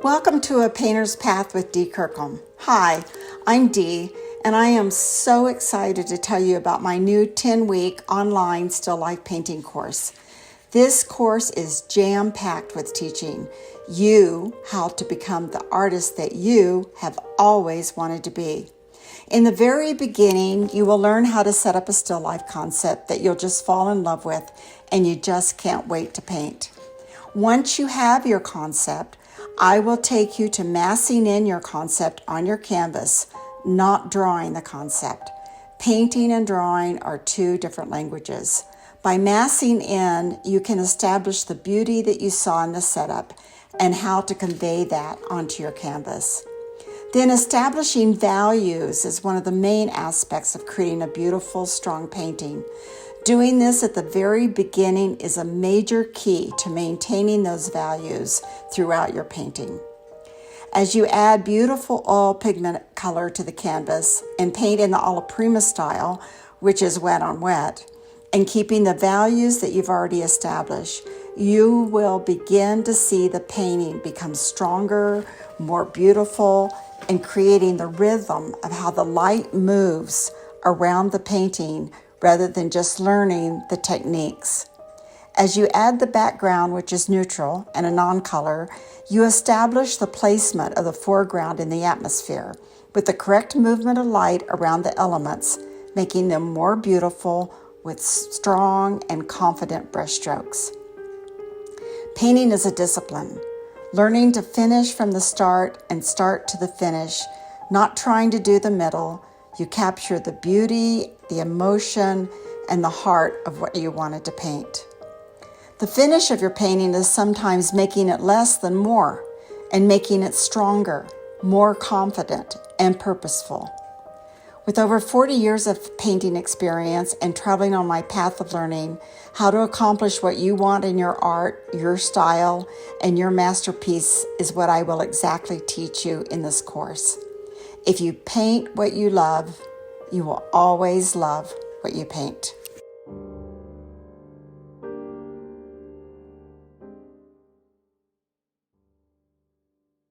Welcome to A Painter's Path with Dee Kirkham. Hi, I'm Dee, and I am so excited to tell you about my new 10-week online still life painting course. This course is jam-packed with teaching you how to become the artist that you have always wanted to be. In the very beginning, you will learn how to set up a still life concept that you'll just fall in love with and you just can't wait to paint. Once you have your concept, I will take you to massing in your concept on your canvas, not drawing the concept. Painting and drawing are two different languages. By massing in, you can establish the beauty that you saw in the setup and how to convey that onto your canvas. Then establishing values is one of the main aspects of creating a beautiful, strong painting. Doing this at the very beginning is a major key to maintaining those values throughout your painting. As you add beautiful oil pigment color to the canvas and paint in the alla prima style, which is wet on wet, and keeping the values that you've already established, you will begin to see the painting become stronger, more beautiful, and creating the rhythm of how the light moves around the painting rather than just learning the techniques. As you add the background, which is neutral and a non-color, you establish the placement of the foreground in the atmosphere with the correct movement of light around the elements, making them more beautiful with strong and confident brushstrokes. Painting is a discipline. Learning to finish from the start and start to the finish, not trying to do the middle. You capture the beauty, the emotion, and the heart of what you wanted to paint. The finish of your painting is sometimes making it less than more and making it stronger, more confident, and purposeful. With over 40 years of painting experience and traveling on my path of learning how to accomplish what you want in your art, your style, and your masterpiece is what I will exactly teach you in this course. If you paint what you love, you will always love what you paint.